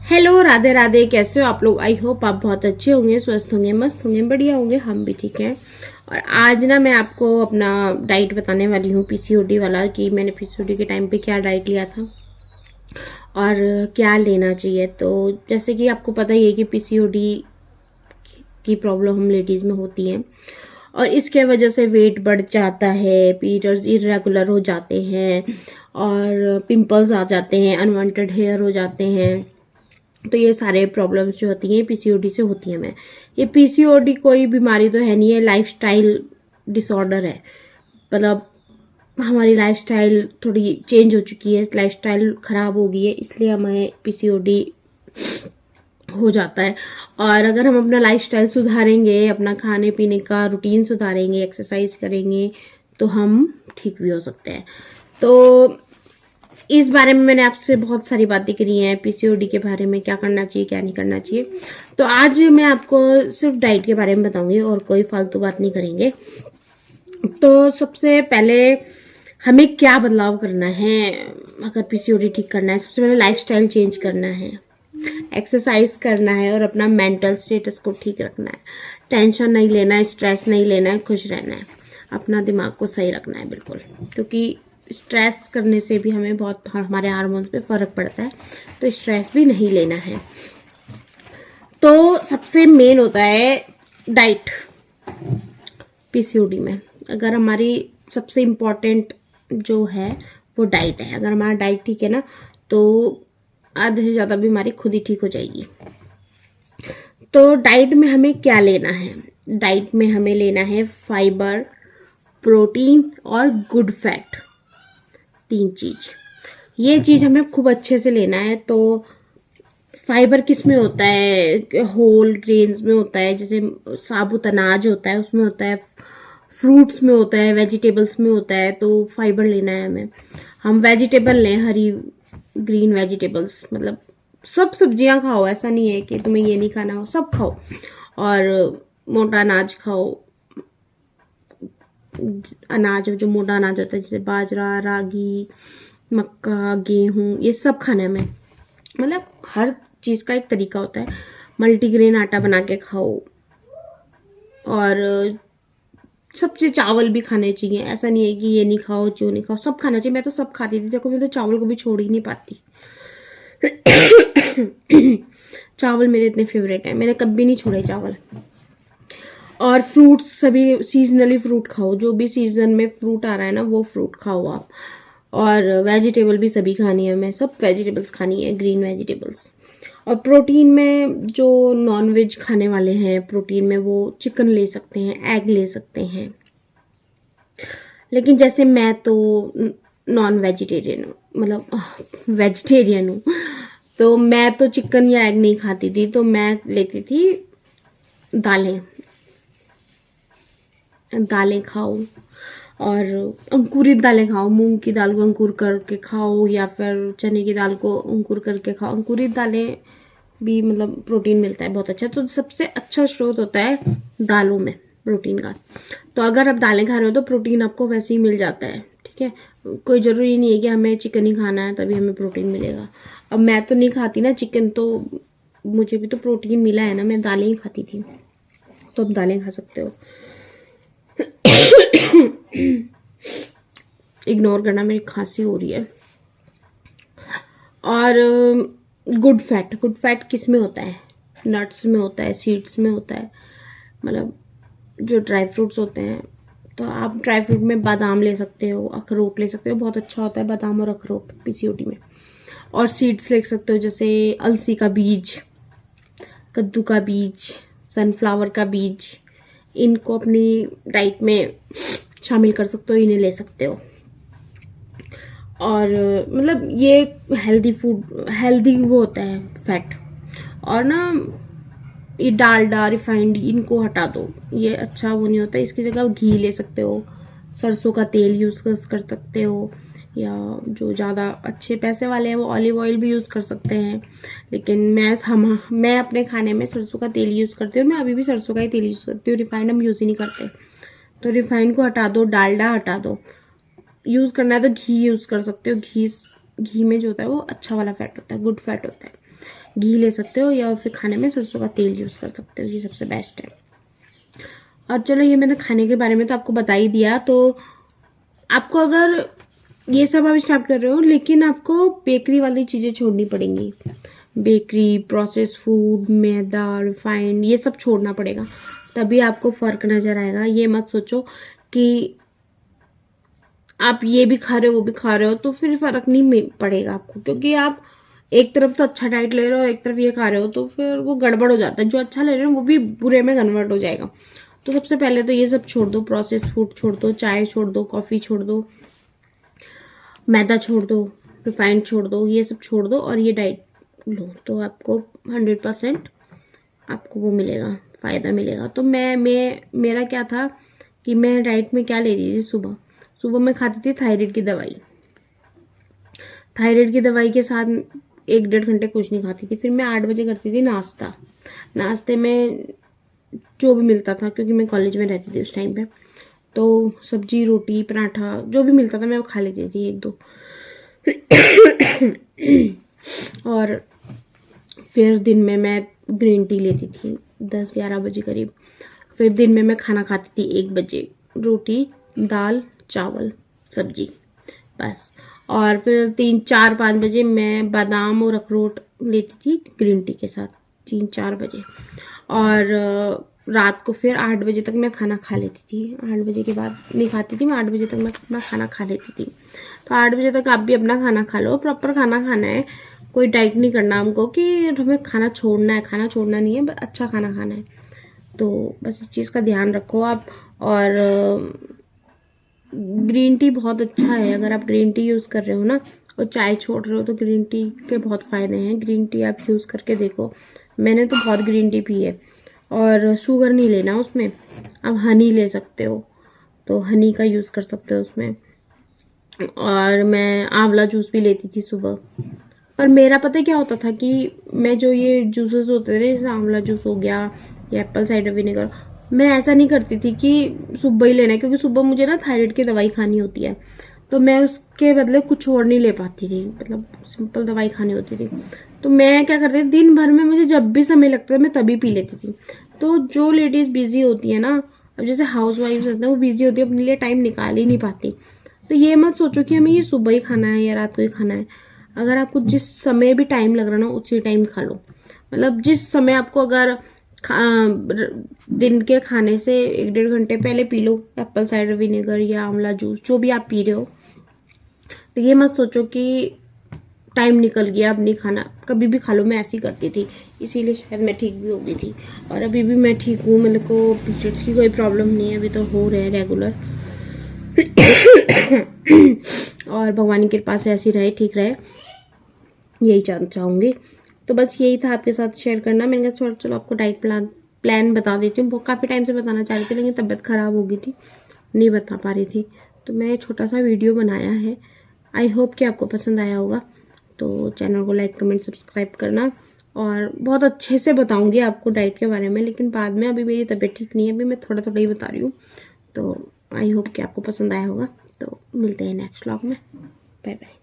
Hello, Radhe Radhe. कैसे हो आप लोग? आई होप आप बहुत अच्छे होंगे, स्वस्थ होंगे, मस्त होंगे, बढ़िया होंगे। हम भी ठीक हैं। और आज ना मैं आपको अपना डाइट बताने वाली हूँ, पीसीओडी वाला, कि मैंने पीसीओडी के टाइम पे क्या डाइट लिया था और क्या लेना चाहिए। तो जैसे कि आपको पता ही है कि पीसीओडी की प्रॉब्लम हम लेडीज़ में होती है और इसके वजह से वेट बढ़ जाता है, पीरियड्स इरेगुलर हो जाते हैं और पिंपल्स आ जाते हैं, अनवांटेड हेयर हो जाते हैं। तो ये सारे प्रॉब्लम्स जो होती हैं पीसीओडी से होती हैं। मैं ये पीसीओडी कोई बीमारी तो है नहीं है, लाइफस्टाइल डिसऑर्डर है। मतलब हमारी लाइफस्टाइल थोड़ी चेंज हो चुकी है, लाइफस्टाइल खराब हो गई है, इसलिए हमें पीसीओडी हो जाता है। और अगर हम अपना लाइफस्टाइल सुधारेंगे, अपना खाने पीने का रूटीन सुधारेंगे, एक्सरसाइज करेंगे, तो हम ठीक भी हो सकते हैं। तो इस बारे में मैंने आपसे बहुत सारी बातें करी हैं, पीसीओडी के बारे में, क्या करना चाहिए क्या नहीं करना चाहिए। तो आज मैं आपको सिर्फ डाइट के बारे में बताऊंगी और कोई फालतू बात नहीं करेंगे। तो सबसे पहले हमें क्या बदलाव करना है अगर पीसीओडी ठीक करना है? सबसे पहले लाइफस्टाइल चेंज करना है, एक्सरसाइज करना है और अपना मेंटल स्टेटस को ठीक रखना है। टेंशन नहीं लेना है, स्ट्रेस नहीं लेना है, खुश रहना है, अपना दिमाग को सही रखना है बिल्कुल। क्योंकि स्ट्रेस करने से भी हमें बहुत हमारे हार्मोन्स पे फर्क पड़ता है, तो स्ट्रेस भी नहीं लेना है। तो सबसे मेन होता है डाइट पीसीओडी में। अगर हमारी सबसे इम्पोर्टेंट जो है वो डाइट है। अगर हमारा डाइट ठीक है ना, तो आधे से ज़्यादा बीमारी खुद ही ठीक हो जाएगी। तो डाइट में हमें क्या लेना है? डाइट में हमें लेना है फाइबर, प्रोटीन और गुड फैट, 3 चीज। ये चीज हमें खूब अच्छे से लेना है। तो फाइबर किस में होता है? होल ग्रेन्स में होता है, जैसे साबुत अनाज होता है उसमें होता है, फ्रूट्स में होता है, वेजिटेबल्स में होता है। तो फाइबर लेना है हमें। हम वेजिटेबल लें, हरी ग्रीन वेजिटेबल्स, मतलब सब सब्जियां खाओ, ऐसा नहीं है कि तुम्हें ये नहीं खाना हो, सब खाओ। और मोटा अनाज खाओ, अनाज जो मोटा अनाज होता है, जैसे बाजरा, रागी, मक्का, गेहूं, ये सब खाने में, मतलब हर चीज का एक तरीका होता है। मल्टीग्रेन आटा बना के खाओ और सबसे चावल भी खाने चाहिए। ऐसा नहीं है कि ये नहीं खाओ, जो नहीं खाओ, सब खाना चाहिए। मैं तो सब खाती थी, देखो मैं तो चावल को भी छोड़ ही नहीं पाती। चावल मेरे इतने फेवरेट है, मैंने कभी नहीं छोड़े चावल। और फ्रूट्स सभी सीजनली फ्रूट खाओ, जो भी सीजन में फ्रूट आ रहा है ना वो फ्रूट खाओ आप। और वेजिटेबल भी सभी खानी है, हमें सब वेजिटेबल्स खानी है, ग्रीन वेजिटेबल्स। और प्रोटीन में जो नॉन वेज खाने वाले हैं, प्रोटीन में वो चिकन ले सकते हैं, एग ले सकते हैं। लेकिन जैसे मैं तो नॉन वेजिटेरियन हूँ, मतलब वेजिटेरियन हूँ, तो मैं तो चिकन या एग नहीं खाती थी। तो मैं लेती थी दालें। दालें खाओ और अंकुरित दालें खाओ। मूंग की दाल को अंकुर करके खाओ या फिर चने की दाल को अंकुर करके खाओ। अंकुरित दालें भी मतलब प्रोटीन मिलता है बहुत अच्छा। तो सबसे अच्छा स्रोत होता है दालों में प्रोटीन का। तो अगर आप दालें खा रहे हो तो प्रोटीन आपको वैसे ही मिल जाता है, ठीक है। कोई ज़रूरी नहीं है कि हमें चिकन ही खाना है तभी हमें प्रोटीन मिलेगा। अब मैं तो नहीं खाती ना चिकन, तो मुझे भी तो प्रोटीन मिला है ना, मैं दालें ही खाती थी। तो आप दालें खा सकते हो। इग्नोर करना, मेरी खांसी हो रही है। और गुड फैट किस में होता है? नट्स में होता है, सीड्स में होता है, मतलब जो ड्राई फ्रूट्स होते हैं। तो आप ड्राई फ्रूट में बादाम ले सकते हो, अखरोट ले सकते हो, बहुत अच्छा होता है बादाम और अखरोट पीसीओडी में। और सीड्स ले सकते हो, जैसे अलसी का बीज, कद्दू का बीज, सनफ्लावर का बीज। इनको अपनी डाइट में शामिल कर सकते हो, इन्हें ले सकते हो। और मतलब ये हेल्दी फूड, हेल्दी वो होता है फैट। और ना ये डालडा, रिफाइंड, इनको हटा दो, ये अच्छा वो नहीं होता। इसकी जगह घी ले सकते हो, सरसों का तेल यूज़ कर सकते हो, या जो ज़्यादा अच्छे पैसे वाले हैं वो ऑलिव ऑयल भी यूज़ कर सकते हैं। लेकिन मैं अपने खाने में सरसों का तेल यूज़ करती हूँ। मैं अभी भी सरसों का ही तेल यूज़ करती हूँ, रिफाइंड हम यूज़ ही नहीं करते। तो रिफाइंड को हटा दो, डालडा हटा दो। यूज़ करना है तो घी यूज़ कर सकते हो। घी में जो होता है वो अच्छा वाला फैट होता है, गुड फैट होता है। घी ले सकते हो या फिर खाने में सरसों का तेल यूज़ कर सकते हो, ये सबसे बेस्ट है। और चलो ये मैंने खाने के बारे में तो आपको बता ही दिया। तो आपको अगर ये सब आप स्टार्ट कर रहे हो, लेकिन आपको बेकरी वाली चीज़ें छोड़नी पड़ेंगी। बेकरी, प्रोसेस फूड, मैदा, रिफाइंड, ये सब छोड़ना पड़ेगा, तभी आपको फ़र्क नज़र आएगा। ये मत सोचो कि आप ये भी खा रहे हो वो भी खा रहे हो तो फिर फ़र्क नहीं पड़ेगा आपको, क्योंकि आप एक तरफ तो अच्छा डाइट ले रहे हो और एक तरफ ये खा रहे हो, तो फिर वो गड़बड़ हो जाता है। जो अच्छा ले रहे हो वो भी बुरे में कन्वर्ट हो जाएगा। तो सबसे पहले तो ये सब छोड़ दो, प्रोसेस फूड छोड़ दो, चाय छोड़ दो, कॉफ़ी छोड़ दो, मैदा छोड़ दो, रिफाइंड छोड़ दो, ये सब छोड़ दो और ये डाइट लो, तो आपको 100% आपको वो मिलेगा, फ़ायदा मिलेगा। तो मेरा क्या था कि मैं डाइट में क्या ले रही थी, सुबह मैं खाती थी थायराइड की दवाई। थायराइड की दवाई के साथ 1-1.5 घंटे कुछ नहीं खाती थी। फिर मैं 8 बजे करती थी नाश्ते में जो भी मिलता था, क्योंकि मैं कॉलेज में रहती थी उस टाइम पे, तो सब्जी, रोटी, पराठा जो भी मिलता था मैं वो खा लेती थी 1-2। और फिर दिन में मैं ग्रीन टी लेती थी 10-11 बजे करीब। फिर दिन में मैं खाना खाती थी 1 बजे, रोटी, दाल, चावल, सब्जी, बस। और फिर 3-4-5 बजे मैं बादाम और अखरोट लेती थी ग्रीन टी के साथ, 3-4 बजे। और रात को फिर 8 बजे तक मैं खाना खा लेती थी। 8 बजे के बाद नहीं खाती थी मैं, 8 बजे तक मैं अपना खाना खा लेती थी। तो 8 बजे तक आप भी अपना खाना खा लो, प्रॉपर खाना खाना है, कोई डाइट नहीं करना हमको कि हमें खाना छोड़ना है, खाना छोड़ना नहीं है, बस अच्छा खाना खाना है। तो बस इस चीज़ का ध्यान रखो आप। और ग्रीन टी बहुत अच्छा है, अगर आप ग्रीन टी यूज़ कर रहे हो ना और चाय छोड़ रहे हो तो ग्रीन टी के बहुत फ़ायदे हैं। ग्रीन टी आप यूज़ करके देखो, मैंने तो बहुत ग्रीन टी पी है। और शुगर नहीं लेना उसमें, आप हनी ले सकते हो, तो हनी का यूज़ कर सकते हो उसमें। और मैं आंवला जूस भी लेती थी सुबह। पर मेरा पता है क्या होता था कि मैं जो ये जूसेस होते थे, जैसे आंवला जूस हो गया या एप्पल साइडर विनेगर, मैं ऐसा नहीं करती थी कि सुबह ही लेना है, क्योंकि सुबह मुझे ना थायराइड की दवाई खानी होती है, तो मैं उसके बदले कुछ और नहीं ले पाती थी, मतलब सिंपल दवाई खानी होती थी। तो मैं क्या करती थी, दिन भर में मुझे जब भी समय लगता था मैं तभी पी लेती थी। तो जो लेडीज़ बिजी होती है ना, अब जैसे हाउस वाइफ होते हैं वो बिजी होती है, अपने लिए टाइम निकाल ही नहीं पाती। तो ये मत सोचो कि हमें ये सुबह ही खाना है या रात को ही खाना है। अगर आपको जिस समय भी टाइम लग रहा ना उसी टाइम खा लो, मतलब जिस समय आपको, अगर दिन के खाने से 1-1.5 घंटे पहले P low Apple cider vinegar या आंवला जूस, जो भी आप पी रहे हो। तो ये मत सोचो कि टाइम निकल गया अब नहीं खाना, कभी भी खा लो। मैं ऐसी करती थी, इसीलिए शायद मैं ठीक भी हो गई थी। और अभी भी मैं ठीक हूँ, मेरे को पीरियड्स की कोई प्रॉब्लम नहीं है, अभी तो हो रहे हैं रेगुलर। और भगवान की कृपा से ऐसी रहे, ठीक रहे, यही चाहूँगी। तो बस यही था आपके साथ शेयर करना। मैंने कहा चलो आपको डाइट प्लान बता देती हूँ। काफ़ी टाइम से बताना चाह रही थी, लेकिन तबीयत ख़राब हो गई थी, नहीं बता पा रही थी, तो मैं छोटा सा वीडियो बनाया है। आई होप कि आपको पसंद आया होगा। तो चैनल को लाइक, कमेंट, सब्सक्राइब करना। और बहुत अच्छे से बताऊँगी आपको डाइट के बारे में, लेकिन बाद में, अभी मेरी तबीयत ठीक नहीं है, अभी मैं थोड़ा थोड़ा ही बता रही हूँ। तो आई होप कि आपको पसंद आया होगा। तो मिलते हैं नेक्स्ट व्लॉग में। Bye bye.